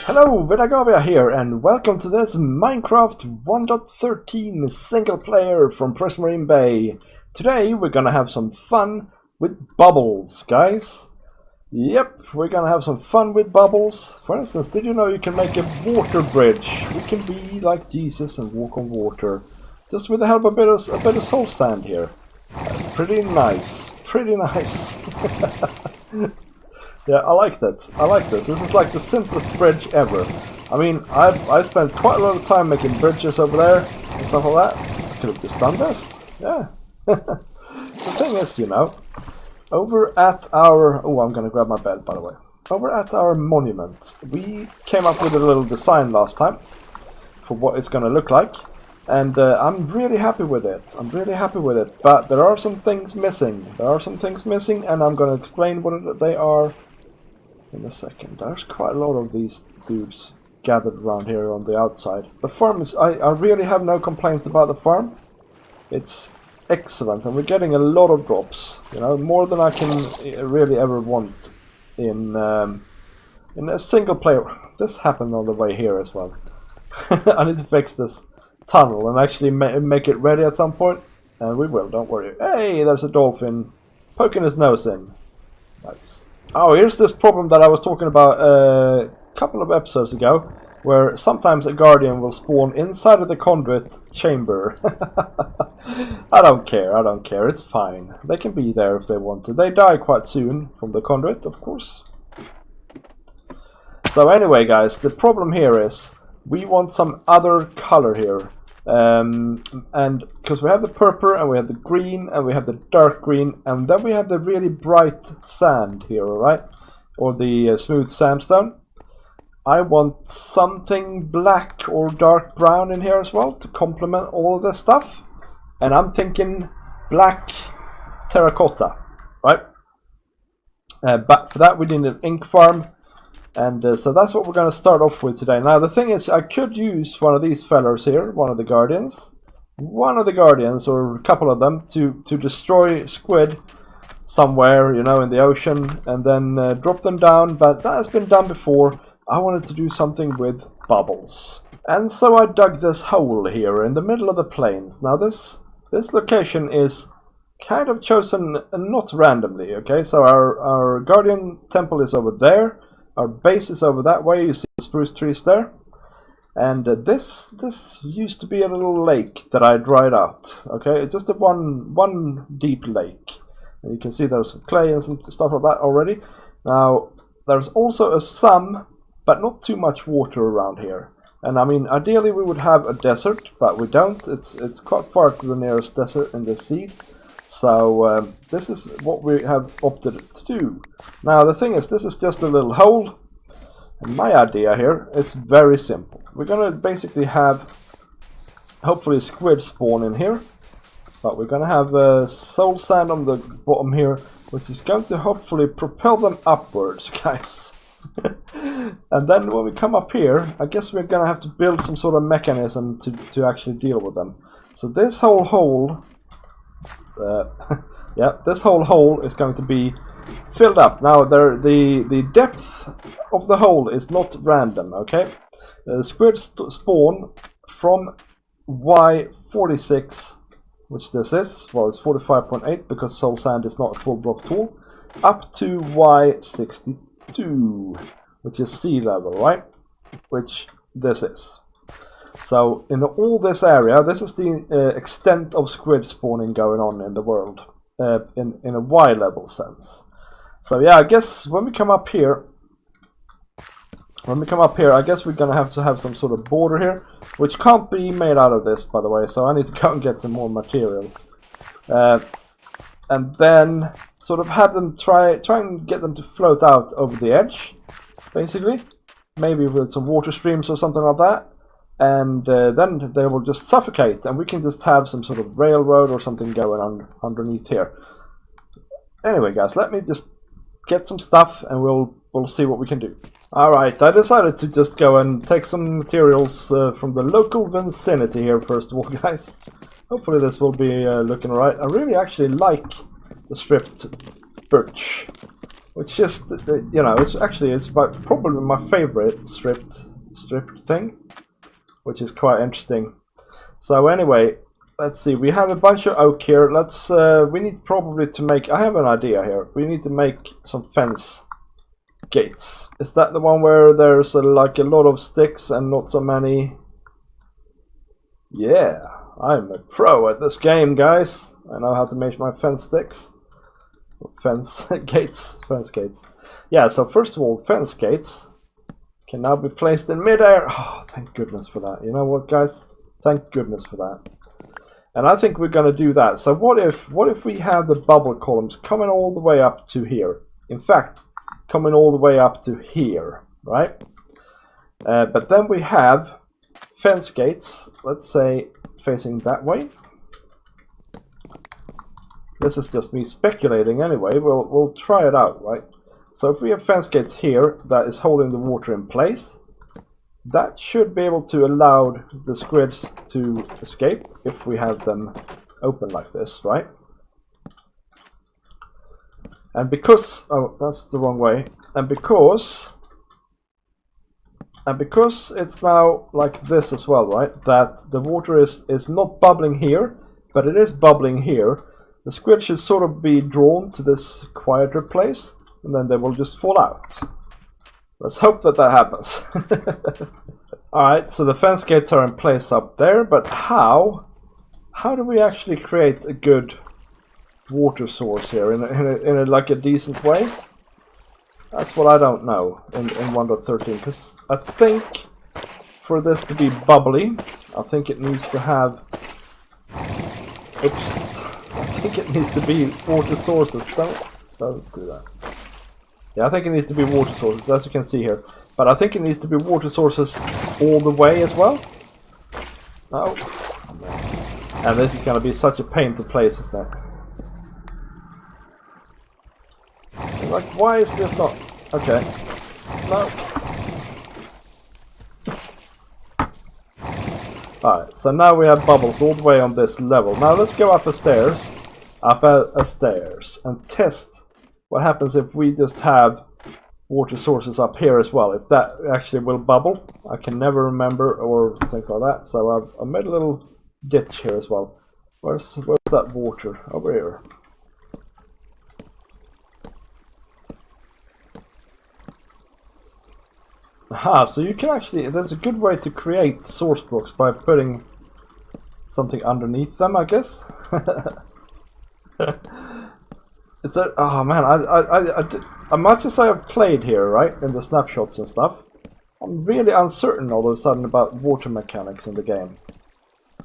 Hello, Vidargavia here, and welcome to this Minecraft 1.13 single player from Prismarine Bay. Today we're gonna have some fun with bubbles, guys. Yep, we're gonna have some fun with bubbles. For instance, did you know you can make a water bridge? We can be like Jesus and walk on water, just with the help of a bit of soul sand here. That's pretty nice, pretty nice. Yeah, I like that. I like this. This is like the simplest bridge ever. I mean, I spent quite a lot of time making bridges over there and stuff like that. I could have just done this. Yeah. The thing is, you know, over at our... Oh, I'm going to grab my bed, by the way. Over at our monument, we came up with a little design last time for what it's going to look like. And I'm really happy with it. I'm really happy with it. But there are some things missing. There are some things missing, and I'm going to explain what they are in a second. There's quite a lot of these dudes gathered around here on the outside. The farm is... I really have no complaints about the farm. It's excellent, and we're getting a lot of drops. You know, more than I can really ever want in a single player. This happened on the way here as well. I need to fix this tunnel and actually make it ready at some point, and we will, don't worry. Hey, there's a dolphin poking his nose in. Nice. Oh, here's this problem that I was talking about a couple of episodes ago, where sometimes a guardian will spawn inside of the conduit chamber. I don't care, it's fine. They can be there if they want to. They die quite soon from the conduit, of course. So anyway, guys, the problem here is we want some other color here. And because we have the purple, and we have the green, and we have the dark green, and then we have the really bright sand here, alright? Or the smooth sandstone. I want something black or dark brown in here as well to complement all of this stuff. And I'm thinking black terracotta, right? But for that we need an ink farm. And so that's what we're going to start off with today. Now the thing is, I could use one of these fellers here, one of the guardians, or a couple of them, to destroy squid somewhere, you know, in the ocean, and then drop them down. But that has been done before. I wanted to do something with bubbles, and so I dug this hole here in the middle of the plains. Now this location is kind of chosen not randomly. Okay, so our guardian temple is over there. Our base is over that way. You see the spruce trees there. And this used to be a little lake that I dried out. Okay, it's just a one deep lake. And you can see there's some clay and some stuff like that already. Now, there's also some, but not too much water around here. And I mean, ideally we would have a desert, but we don't. It's quite far to the nearest desert in this seed. So this is what we have opted to do. Now the thing is, this is just a little hole, and my idea here is very simple. We're gonna basically have hopefully squid spawn in here, but we're gonna have soul sand on the bottom here, which is going to hopefully propel them upwards, guys. And then when we come up here, I guess we're gonna have to build some sort of mechanism to actually deal with them. So this whole hole, yeah, this whole hole is going to be filled up. Now the depth of the hole is not random, okay? Squids spawn from Y46, which this is, well, it's 45.8 because soul sand is not a full block tool, up to Y62, which is sea level, right? Which this is. So in all this area, this is the extent of squid spawning going on in the world, in a Y level sense. So yeah, I guess when we come up here, I guess we're gonna have to have some sort of border here, which can't be made out of this, by the way. So I need to go and get some more materials, and then sort of have them try and get them to float out over the edge, basically, maybe with some water streams or something like that. And then they will just suffocate, and we can just have some sort of railroad or something going on underneath here. Anyway, guys, let me just get some stuff, and we'll see what we can do. Alright, I decided to just go and take some materials from the local vicinity here first of all, guys. Hopefully this will be looking alright. I really actually like the stripped birch. which just, you know, it's about probably my favorite stripped thing, which is quite interesting. So anyway, let's see, we have a bunch of oak here. Let's we need probably to make, I have an idea here. We need to make some fence gates. Is that the one where there's like a lot of sticks and not so many? Yeah, I'm a pro at this game, guys. I know how to make my fence sticks. Fence gates. Yeah, so first of all, fence gates can now be placed in midair. Oh, thank goodness for that. You know what, guys? Thank goodness for that. And I think we're going to do that. So what if we have the bubble columns coming all the way up to here? In fact, coming all the way up to here, right? But then we have fence gates, let's say, facing that way. This is just me speculating anyway. We'll try it out, right? So if we have fence gates here that is holding the water in place, that should be able to allow the squids to escape if we have them open like this, right? And because, oh, that's the wrong way. And because it's now like this as well, right? That the water is not bubbling here, but it is bubbling here. The squid should sort of be drawn to this quieter place, and then they will just fall out. Let's hope that that happens. Alright, so the fence gates are in place up there, but how do we actually create a good water source here in a like a decent way? That's what I don't know in 1.13, because I think for this to be bubbly, I think it needs to have... Oops. I think it needs to be water sources. Don't do that. Yeah, I think it needs to be water sources, as you can see here. But I think it needs to be water sources all the way as well. Oh. And this is going to be such a pain to place, isn't it? Like, why is this not... Okay. No. Alright, so now we have bubbles all the way on this level. Now let's go up a stairs, and test what happens if we just have water sources up here as well. If that actually will bubble, I can never remember, or things like that. So I've made a little ditch here as well. Where's that water? Over here. Aha, so you can actually, there's a good way to create source blocks by putting something underneath them, I guess. It's a, oh man, as much as I have played here, right, in the snapshots and stuff, I'm really uncertain all of a sudden about water mechanics in the game.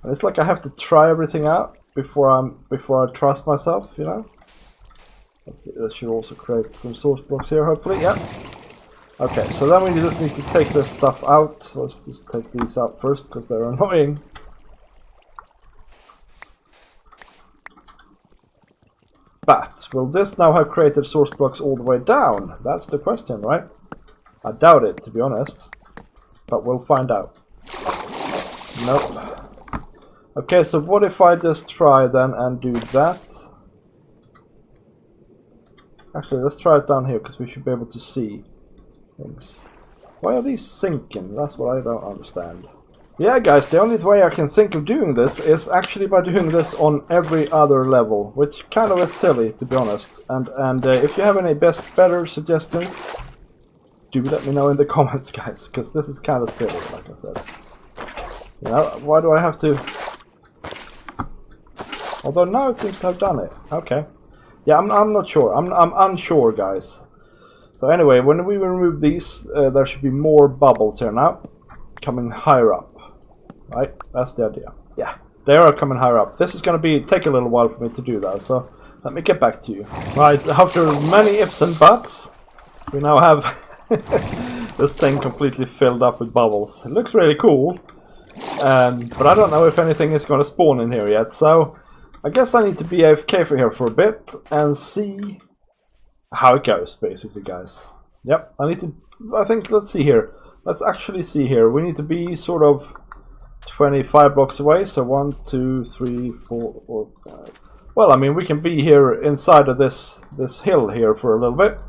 And it's like I have to try everything out before I trust myself, you know. Let's see, that should also create some source blocks here, hopefully, yeah. Okay, so then we just need to take this stuff out. Let's just take these out first, because they're annoying. But will this now have created source blocks all the way down? That's the question, right? I doubt it, to be honest. But we'll find out. Nope. Okay, so what if I just try then and do that? Actually, let's try it down here, because we should be able to see things. Why are these sinking? That's what I don't understand. Yeah, guys, the only way I can think of doing this is actually by doing this on every other level, which kind of is silly, to be honest. And if you have any better suggestions, do let me know in the comments, guys, because this is kind of silly, like I said. You know, why do I have to... Although now it seems to have done it. Okay. Yeah, I'm not sure. I'm unsure, guys. So anyway, when we remove these, there should be more bubbles here now, coming higher up. Right, that's the idea. Yeah, they are coming higher up. This is going to take a little while for me to do that, so let me get back to you. Right, after many ifs and buts, we now have this thing completely filled up with bubbles. It looks really cool, but I don't know if anything is going to spawn in here yet, so I guess I need to be AFK for here for a bit and see how it goes, basically, guys. Yep, I think, let's see here. Let's actually see here. We need to be sort of 25 blocks away, so 1, 2, 3, 4, 5. Well, I mean, we can be here inside of this hill here for a little bit,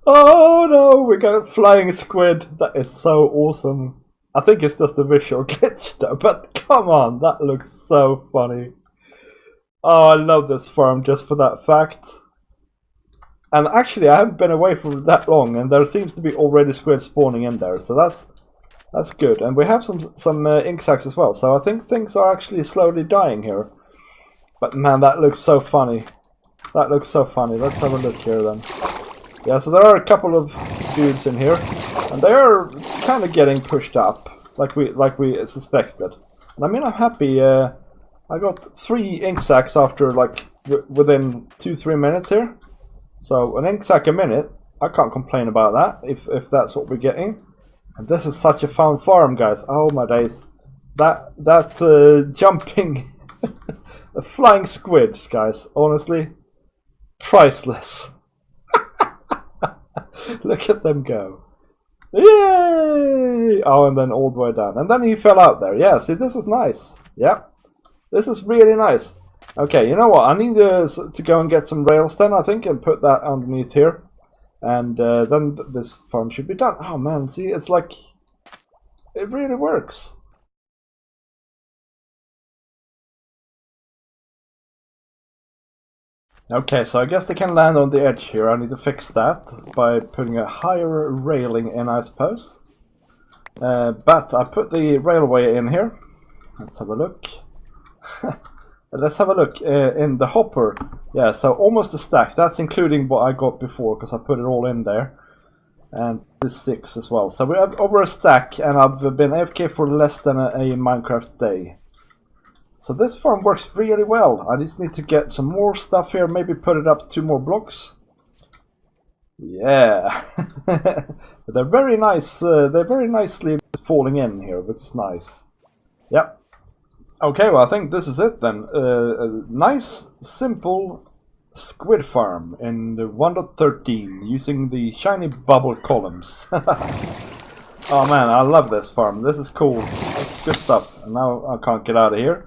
Oh no, we got flying squid. That is so awesome. I think it's just a visual glitch though, but come on, that looks so funny. Oh, I love this farm just for that fact. And actually, I haven't been away for that long, and there seems to be already squid spawning in there, so that's good. And we have some ink sacs as well, so I think things are actually slowly dying here. But man, that looks so funny. That looks so funny. Let's have a look here then. Yeah, so there are a couple of dudes in here, and they are kind of getting pushed up, like we suspected. And I mean, I'm happy. I got 3 ink sacs after like within 2-3 minutes here. So an ink sac a minute, I can't complain about that if that's what we're getting. And this is such a fun farm, guys. Oh my days, that jumping, the flying squids, guys. Honestly, priceless. Look at them go. Yay! Oh, and then all the way down. And then he fell out there. Yeah, see, this is nice. Yeah, this is really nice. Okay, you know what? I need to go and get some rails then, I think, and put that underneath here. And then this farm should be done. Oh man, see, it's like, it really works. Okay, so I guess they can land on the edge here. I need to fix that by putting a higher railing in, I suppose. But I put the railway in here. Let's have a look. Let's have a look in the hopper. Yeah, so almost a stack. That's including what I got before, because I put it all in there. And this 6 as well. So we have over a stack, and I've been AFK for less than a Minecraft day. So this farm works really well. I just need to get some more stuff here, maybe put it up 2 more blocks. Yeah. They're very nice. They're very nicely falling in here, which is nice. Yep. Okay, well I think this is it then. A nice, simple squid farm in the 1.13 using the shiny bubble columns. Oh man, I love this farm. This is cool. This is good stuff. And now I can't get out of here.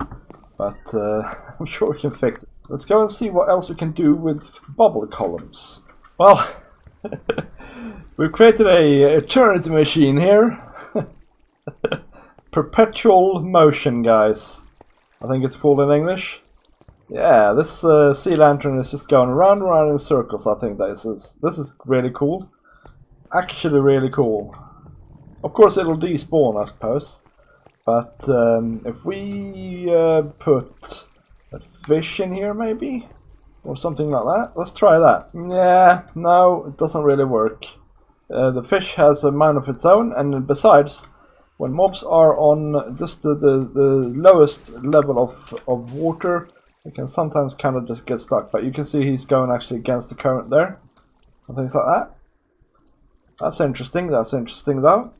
But I'm sure we can fix it. Let's go and see what else we can do with bubble columns. Well, we've created a eternity machine here. Perpetual motion, guys. I think it's called in English. Yeah, this sea lantern is just going round and round in circles. I think this is really cool. Actually, really cool. Of course, it'll despawn, I suppose. But if we put a fish in here, maybe? Or something like that. Let's try that. Yeah, no, it doesn't really work. The fish has a mind of its own, and besides, when mobs are on just the lowest level of water, they can sometimes kind of just get stuck. But you can see he's going actually against the current there. And things like that. That's interesting. That's interesting though.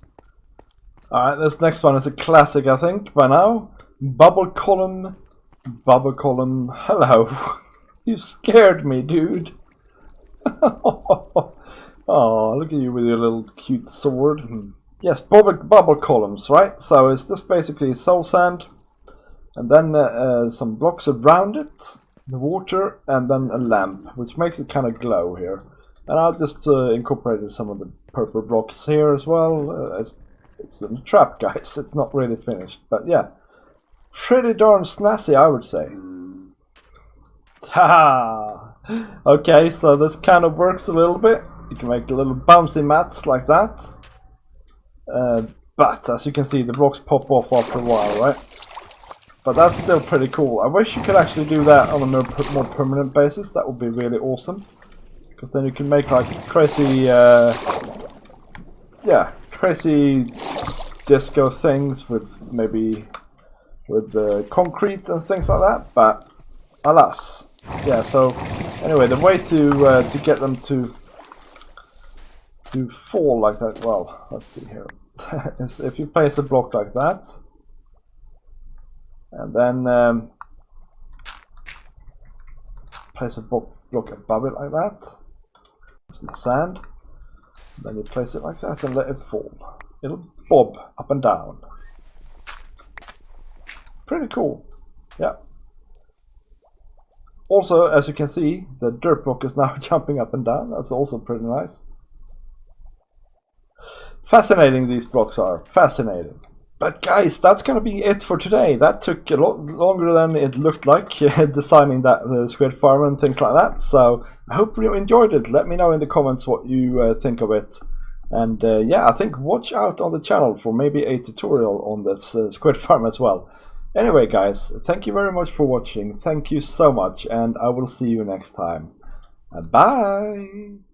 Alright, this next one is a classic, I think, by now. Bubble column. Bubble column. Hello. You scared me, dude. Oh, look at you with your little cute sword. Yes, bubble columns, right? So it's just basically soul sand, and then some blocks around it, the water, and then a lamp, which makes it kind of glow here. And I'll just incorporate some of the purple blocks here as well. It's in a trap, guys. It's not really finished, but yeah, pretty darn snazzy, I would say. Ha! Okay, so this kind of works a little bit. You can make the little bouncy mats like that. But as you can see, the blocks pop off after a while, right? But that's still pretty cool. I wish you could actually do that on a more permanent basis. That would be really awesome. Because then you can make like crazy, yeah, crazy disco things with maybe with concrete and things like that. But alas, yeah. So anyway, the way to get them to fall like that. Well, let's see here. Is if you place a block like that, and then place a block above it like that, some sand, and then you place it like that and let it fall. It'll bob up and down. Pretty cool, yeah. Also, as you can see, the dirt block is now jumping up and down. That's also pretty nice. Fascinating, these blocks are. Fascinating. But guys, that's gonna be it for today. That took a lot longer than it looked like, designing that squid farm and things like that. So I hope you enjoyed it. Let me know in the comments what you think of it. And yeah, I think watch out on the channel for maybe a tutorial on this squid farm as well. Anyway guys, thank you very much for watching. Thank you so much, and I will see you next time. Bye!